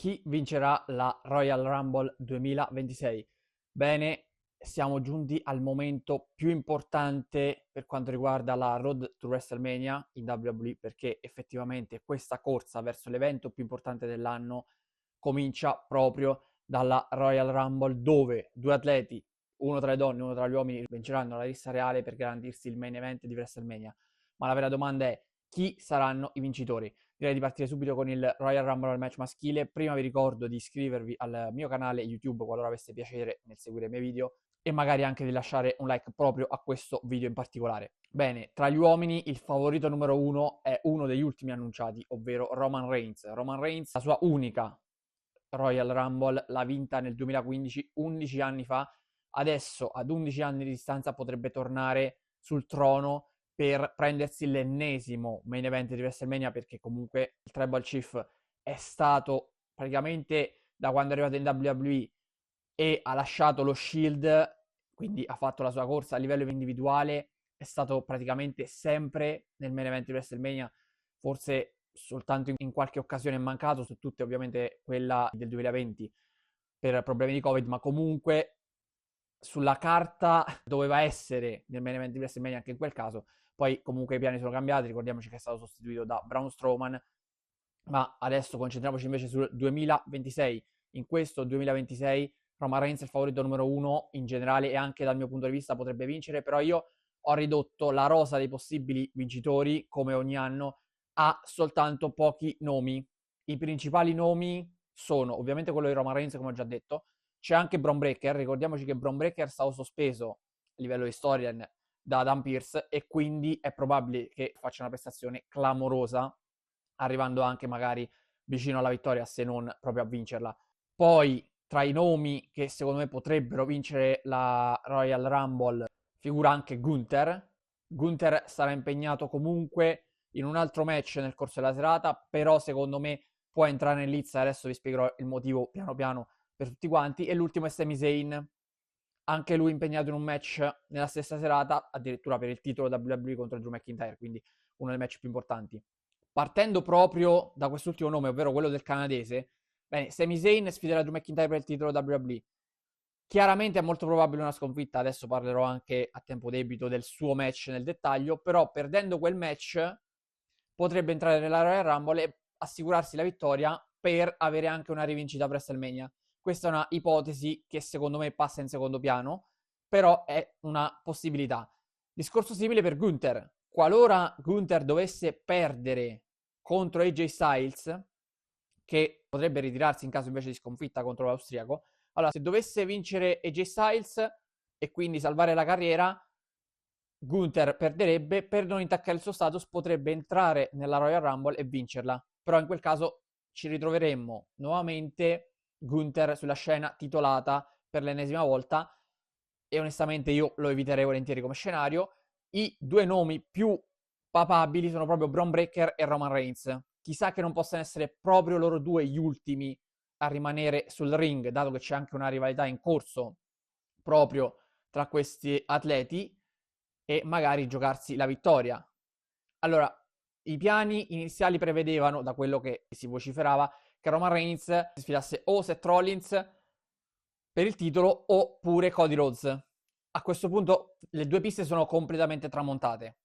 Chi vincerà la Royal Rumble 2026? Bene, siamo giunti al momento più importante per quanto riguarda la Road to WrestleMania in WWE, perché effettivamente questa corsa verso l'evento più importante dell'anno comincia proprio dalla Royal Rumble, dove due atleti, uno tra le donne e uno tra gli uomini, vinceranno la lista reale per garantirsi il main event di WrestleMania. Ma la vera domanda è: chi saranno i vincitori? Direi di partire subito con il Royal Rumble al match maschile. Prima vi ricordo di iscrivervi al mio canale YouTube qualora aveste piacere nel seguire i miei video e magari anche di lasciare un like proprio a questo video in particolare. Bene, tra gli uomini il favorito numero uno è uno degli ultimi annunciati, ovvero Roman Reigns. Roman Reigns, la sua unica Royal Rumble, l'ha vinta nel 2015, 11 anni fa. Adesso, ad 11 anni di distanza, potrebbe tornare sul trono per prendersi l'ennesimo main event di WrestleMania, perché comunque il Tribal Chief è stato praticamente da quando è arrivato in WWE e ha lasciato lo Shield, quindi ha fatto la sua corsa a livello individuale, è stato praticamente sempre nel main event di WrestleMania, forse soltanto in qualche occasione è mancato, su tutte ovviamente quella del 2020 per problemi di Covid, ma comunque sulla carta doveva essere nel main event di WrestleMania anche in quel caso. Poi comunque i piani sono cambiati, ricordiamoci che è stato sostituito da Braun Strowman, ma adesso concentriamoci invece sul 2026. In questo 2026 Roman Reigns è il favorito numero uno in generale e anche dal mio punto di vista potrebbe vincere, però io ho ridotto la rosa dei possibili vincitori, come ogni anno, a soltanto pochi nomi. I principali nomi sono ovviamente quello di Roman Reigns, come ho già detto. C'è anche Bron Breakker, ricordiamoci che Bron Breakker è stato sospeso a livello di storyline da Adam Pearce e quindi è probabile che faccia una prestazione clamorosa, arrivando anche magari vicino alla vittoria, se non proprio a vincerla. Poi, tra i nomi che secondo me potrebbero vincere la Royal Rumble, figura anche Gunther. Gunther sarà impegnato comunque in un altro match nel corso della serata, però secondo me può entrare in lizza, adesso vi spiegherò il motivo piano piano per tutti quanti. E l'ultimo è Sami Zayn, anche lui impegnato in un match nella stessa serata, addirittura per il titolo WWE contro Drew McIntyre, quindi uno dei match più importanti. Partendo proprio da quest'ultimo nome, ovvero quello del canadese, bene, Sami Zayn sfiderà Drew McIntyre per il titolo WWE. Chiaramente è molto probabile una sconfitta, adesso parlerò anche a tempo debito del suo match nel dettaglio, però perdendo quel match potrebbe entrare nella Royal Rumble e assicurarsi la vittoria per avere anche una rivincita a WrestleMania. Questa è una ipotesi che secondo me passa in secondo piano, però è una possibilità. Discorso simile per Gunther. Qualora Gunther dovesse perdere contro AJ Styles, che potrebbe ritirarsi in caso invece di sconfitta contro l'austriaco, allora se dovesse vincere AJ Styles e quindi salvare la carriera, Gunther perderebbe, per non intaccare il suo status potrebbe entrare nella Royal Rumble e vincerla, però in quel caso ci ritroveremmo nuovamente Gunther sulla scena titolata per l'ennesima volta e onestamente io lo eviterei volentieri come scenario. I due nomi più papabili sono proprio Bron Breakker e Roman Reigns. Chissà che non possano essere proprio loro due gli ultimi a rimanere sul ring, dato che c'è anche una rivalità in corso proprio tra questi atleti e magari giocarsi la vittoria. Allora, i piani iniziali prevedevano, da quello che si vociferava, che Roman Reigns sfidasse o Seth Rollins per il titolo oppure Cody Rhodes. A questo punto le due piste sono completamente tramontate.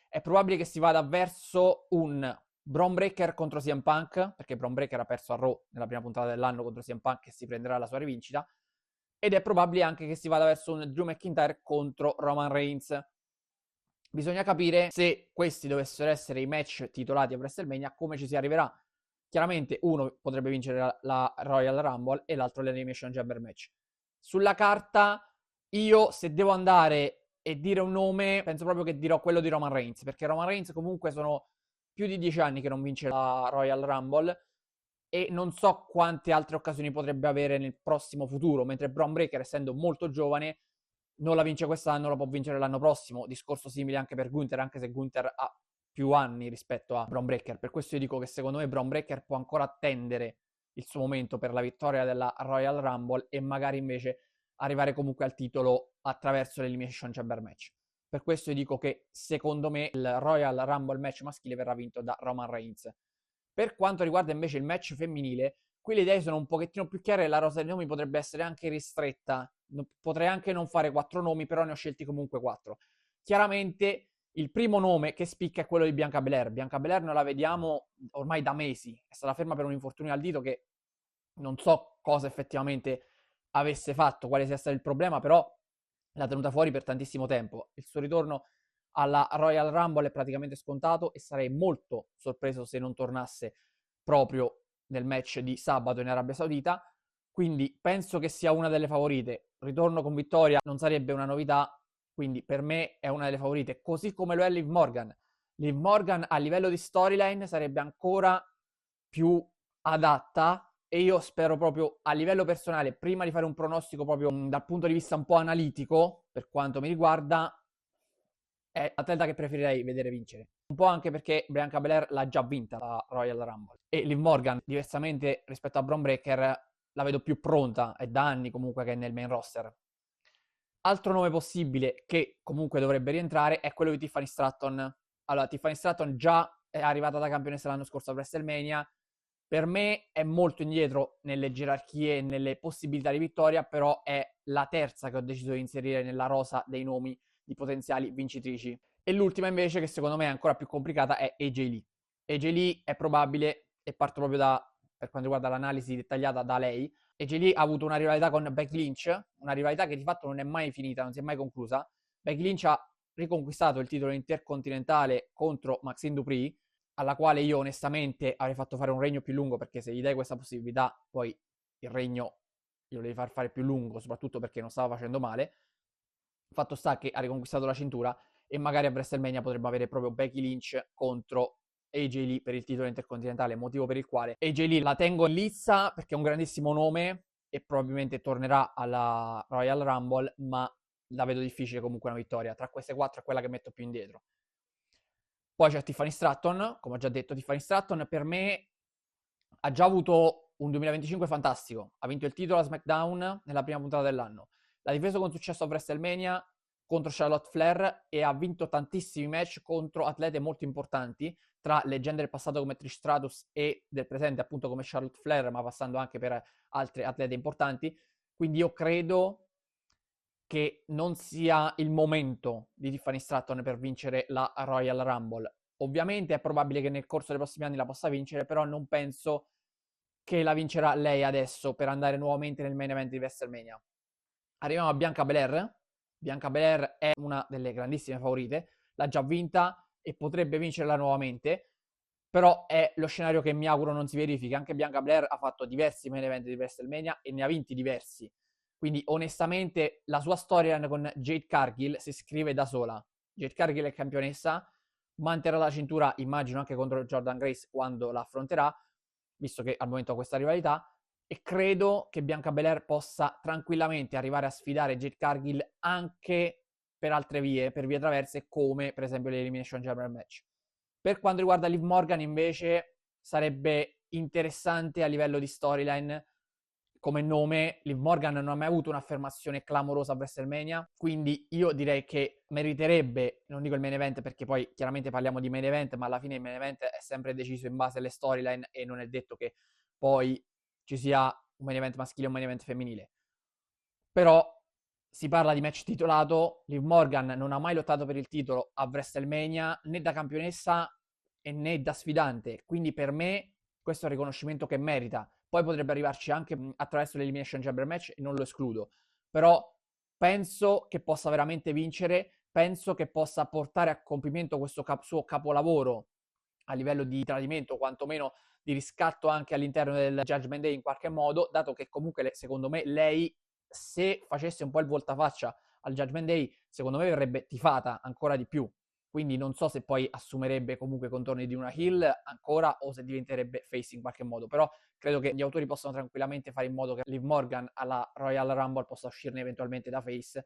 È probabile che si vada verso un Bron Breakker contro CM Punk, perché Bron Breakker ha perso a Raw nella prima puntata dell'anno contro CM Punk e si prenderà la sua rivincita. Ed è probabile anche che si vada verso un Drew McIntyre contro Roman Reigns. Bisogna capire se questi dovessero essere i match titolati a WrestleMania, come ci si arriverà. Chiaramente uno potrebbe vincere la Royal Rumble e l'altro l'Elimination Chamber match. Sulla carta, io se devo andare e dire un nome, penso proprio che dirò quello di Roman Reigns, perché Roman Reigns comunque sono più di 10 anni che non vince la Royal Rumble e non so quante altre occasioni potrebbe avere nel prossimo futuro, mentre Bron Breakker, essendo molto giovane, non la vince quest'anno, la può vincere l'anno prossimo. Discorso simile anche per Gunther, anche se Gunther ha più anni rispetto a Bron Breakker. Per questo io dico che secondo me Bron Breakker può ancora attendere il suo momento per la vittoria della Royal Rumble e magari invece arrivare comunque al titolo attraverso l'Elimination Chamber match. Per questo io dico che secondo me il Royal Rumble match maschile verrà vinto da Roman Reigns. Per quanto riguarda invece il match femminile, qui le idee sono un pochettino più chiare e la rosa dei nomi potrebbe essere anche ristretta. Potrei anche non fare 4 nomi, però ne ho scelti comunque 4. Chiaramente il primo nome che spicca è quello di Bianca Belair. Bianca Belair noi la vediamo ormai da mesi, è stata ferma per un infortunio al dito che non so cosa effettivamente avesse fatto, quale sia stato il problema, però l'ha tenuta fuori per tantissimo tempo. Il suo ritorno alla Royal Rumble è praticamente scontato e sarei molto sorpreso se non tornasse proprio nel match di sabato in Arabia Saudita, quindi penso che sia una delle favorite. Ritorno con vittoria non sarebbe una novità, quindi per me è una delle favorite, così come lo è Liv Morgan. Liv Morgan a livello di storyline sarebbe ancora più adatta e io spero proprio a livello personale, prima di fare un pronostico proprio dal punto di vista un po' analitico, per quanto mi riguarda, è l'atleta che preferirei vedere vincere. Un po' anche perché Bianca Belair l'ha già vinta la Royal Rumble. E Liv Morgan, diversamente rispetto a Bron Breakker, la vedo più pronta, è da anni comunque che è nel main roster. Altro nome possibile che comunque dovrebbe rientrare è quello di Tiffany Stratton. Allora, Tiffany Stratton già è arrivata da campionessa l'anno scorso a WrestleMania. Per me è molto indietro nelle gerarchie e nelle possibilità di vittoria, però è la terza che ho deciso di inserire nella rosa dei nomi di potenziali vincitrici. E l'ultima invece, che secondo me è ancora più complicata, è AJ Lee. AJ Lee è probabile, e parto proprio da, per quanto riguarda l'analisi dettagliata da lei, AJ Lee ha avuto una rivalità con Becky Lynch, una rivalità che di fatto non è mai finita, non si è mai conclusa. Becky Lynch ha riconquistato il titolo intercontinentale contro Maxine Dupri, alla quale io onestamente avrei fatto fare un regno più lungo, perché se gli dai questa possibilità, poi il regno glielo devi far fare più lungo, soprattutto perché non stava facendo male. Fatto sta che ha riconquistato la cintura e magari a WrestleMania potremmo avere proprio Becky Lynch contro AJ Lee per il titolo intercontinentale, motivo per il quale AJ Lee la tengo in lizza perché è un grandissimo nome e probabilmente tornerà alla Royal Rumble, ma la vedo difficile comunque una vittoria. Tra queste 4 è quella che metto più indietro. Poi c'è Tiffany Stratton, come ho già detto, Tiffany Stratton per me ha già avuto un 2025 fantastico, ha vinto il titolo a SmackDown nella prima puntata dell'anno, l'ha difeso con successo a WrestleMania contro Charlotte Flair e ha vinto tantissimi match contro atlete molto importanti, tra leggende del passato come Trish Stratus e del presente appunto come Charlotte Flair, ma passando anche per altre atlete importanti. Quindi io credo che non sia il momento di Tiffany Stratton per vincere la Royal Rumble. Ovviamente è probabile che nel corso dei prossimi anni la possa vincere, però non penso che la vincerà lei adesso per andare nuovamente nel main event di WrestleMania. Arriviamo a Bianca Belair. Bianca Belair è una delle grandissime favorite, l'ha già vinta e potrebbe vincerla nuovamente, però è lo scenario che mi auguro non si verifichi. Anche Bianca Belair ha fatto diversi main event di WrestleMania e ne ha vinti diversi. Quindi onestamente la sua storia con Jade Cargill si scrive da sola. Jade Cargill è campionessa, manterrà la cintura immagino anche contro Jordan Grace quando la affronterà, visto che al momento ha questa rivalità, e credo che Bianca Belair possa tranquillamente arrivare a sfidare Jade Cargill anche per altre vie, per vie traverse, come per esempio l'Elimination Chamber match. Per quanto riguarda Liv Morgan invece sarebbe interessante a livello di storyline come nome. Liv Morgan non ha mai avuto un'affermazione clamorosa a WrestleMania, quindi io direi che meriterebbe, non dico il main event perché poi chiaramente parliamo di main event, ma alla fine il main event è sempre deciso in base alle storyline e non è detto che poi ci sia un main event maschile o un main event femminile. Però si parla di match titolato, Liv Morgan non ha mai lottato per il titolo a WrestleMania né da campionessa né da sfidante, quindi per me questo è un riconoscimento che merita. Poi potrebbe arrivarci anche attraverso l'Elimination Chamber match e non lo escludo, però penso che possa veramente vincere, penso che possa portare a compimento questo suo capolavoro a livello di tradimento, quantomeno di riscatto anche all'interno del Judgment Day in qualche modo, dato che comunque secondo me lei, se facesse un po' il voltafaccia al Judgment Day, secondo me verrebbe tifata ancora di più. Quindi non so se poi assumerebbe comunque i contorni di una heel ancora o se diventerebbe face in qualche modo, però credo che gli autori possano tranquillamente fare in modo che Liv Morgan alla Royal Rumble possa uscirne eventualmente da face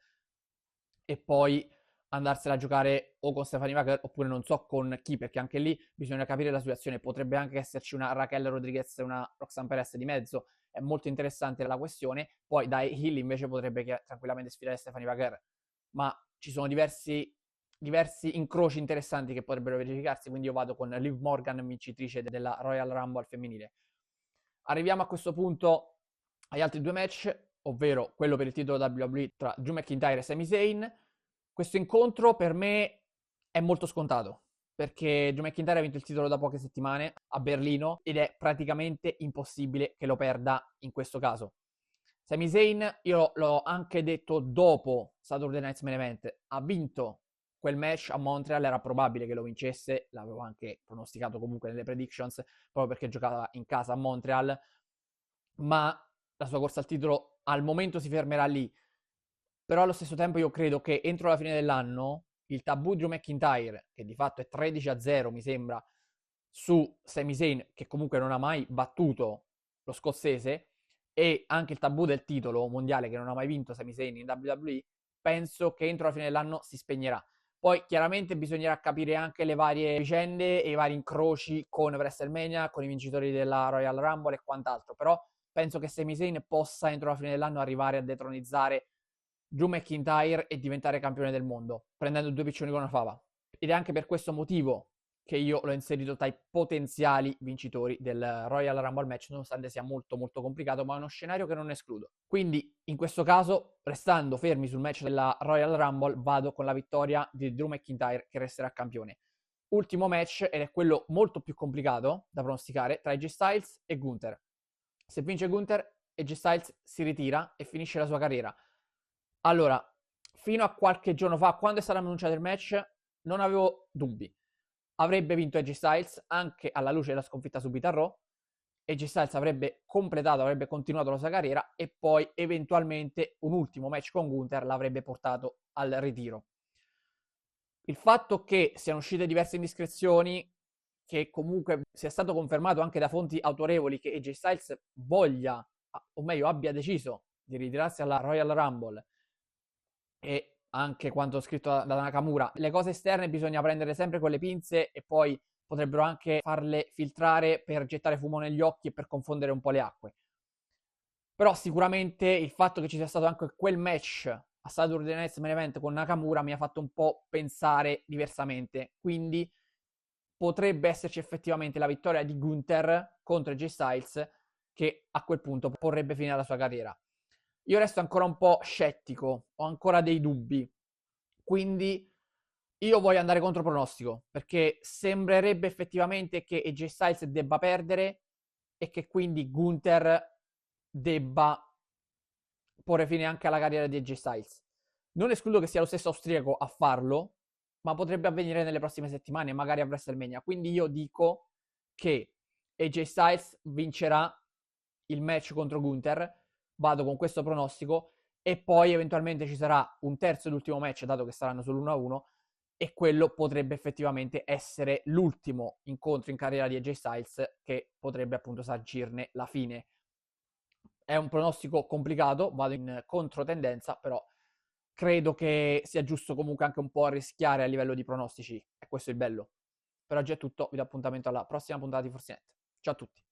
e poi andarsela a giocare o con Stephanie McGill oppure non so con chi, perché anche lì bisogna capire la situazione. Potrebbe anche esserci una Raquel Rodriguez e una Roxanne Perez di mezzo, è molto interessante la questione. Poi da Hill invece potrebbe tranquillamente sfidare Stephanie McGill, ma ci sono diversi incroci interessanti che potrebbero verificarsi, quindi io vado con Liv Morgan vincitrice della Royal Rumble femminile. Arriviamo a questo punto agli altri due match, ovvero quello per il titolo WWE tra Drew McIntyre e Sami Zayn. Questo incontro per me è molto scontato, perché Drew McIntyre ha vinto il titolo da poche settimane a Berlino ed è praticamente impossibile che lo perda in questo caso. Sami Zayn, io l'ho anche detto dopo Saturday Night's Main Event, ha vinto quel match a Montreal, era probabile che lo vincesse, l'avevo anche pronosticato comunque nelle predictions, proprio perché giocava in casa a Montreal, ma la sua corsa al titolo al momento si fermerà lì. Però allo stesso tempo io credo che entro la fine dell'anno il tabù Drew McIntyre, che di fatto è 13-0 mi sembra, su Sami Zayn, che comunque non ha mai battuto lo scozzese, e anche il tabù del titolo mondiale che non ha mai vinto Sami Zayn in WWE, penso che entro la fine dell'anno si spegnerà. Poi chiaramente bisognerà capire anche le varie vicende e i vari incroci con WrestleMania, con i vincitori della Royal Rumble e quant'altro, però penso che Sami Zayn possa entro la fine dell'anno arrivare a detronizzare Drew McIntyre e diventare campione del mondo, prendendo due piccioni con una fava. Ed è anche per questo motivo che io l'ho inserito tra i potenziali vincitori del Royal Rumble match, nonostante sia molto molto complicato, ma è uno scenario che non escludo. Quindi in questo caso, restando fermi sul match della Royal Rumble, vado con la vittoria di Drew McIntyre che resterà campione. Ultimo match, ed è quello molto più complicato da pronosticare, tra AJ Styles e Gunther. Se vince Gunther, AJ Styles si ritira e finisce la sua carriera. Allora, fino a qualche giorno fa, quando è stato annunciato il match, non avevo dubbi. Avrebbe vinto AJ Styles anche alla luce della sconfitta subita a Raw. AJ Styles avrebbe completato, avrebbe continuato la sua carriera e poi eventualmente un ultimo match con Gunther l'avrebbe portato al ritiro. Il fatto che siano uscite diverse indiscrezioni, che comunque sia stato confermato anche da fonti autorevoli che AJ Styles voglia, o meglio abbia deciso di ritirarsi alla Royal Rumble, e anche quanto scritto da Nakamura, le cose esterne bisogna prendere sempre con le pinze e poi potrebbero anche farle filtrare per gettare fumo negli occhi e per confondere un po' le acque. Però sicuramente il fatto che ci sia stato anche quel match a Saturday Night's Main Event con Nakamura mi ha fatto un po' pensare diversamente, quindi potrebbe esserci effettivamente la vittoria di Gunther contro AJ Styles, che a quel punto porrebbe fine alla sua carriera. Io resto ancora un po' scettico, ho ancora dei dubbi, quindi io voglio andare contro pronostico, perché sembrerebbe effettivamente che AJ Styles debba perdere e che quindi Gunther debba porre fine anche alla carriera di AJ Styles. Non escludo che sia lo stesso austriaco a farlo, ma potrebbe avvenire nelle prossime settimane, magari a WrestleMania. Quindi io dico che AJ Styles vincerà il match contro Gunther, vado con questo pronostico, e poi eventualmente ci sarà un terzo ed ultimo match, dato che saranno sull'1-1, e quello potrebbe effettivamente essere l'ultimo incontro in carriera di AJ Styles, che potrebbe appunto saggirne la fine. È un pronostico complicato, vado in controtendenza, però credo che sia giusto comunque anche un po' rischiare a livello di pronostici, e questo è il bello. Per oggi è tutto, vi do appuntamento alla prossima puntata di Forzinet. Ciao a tutti.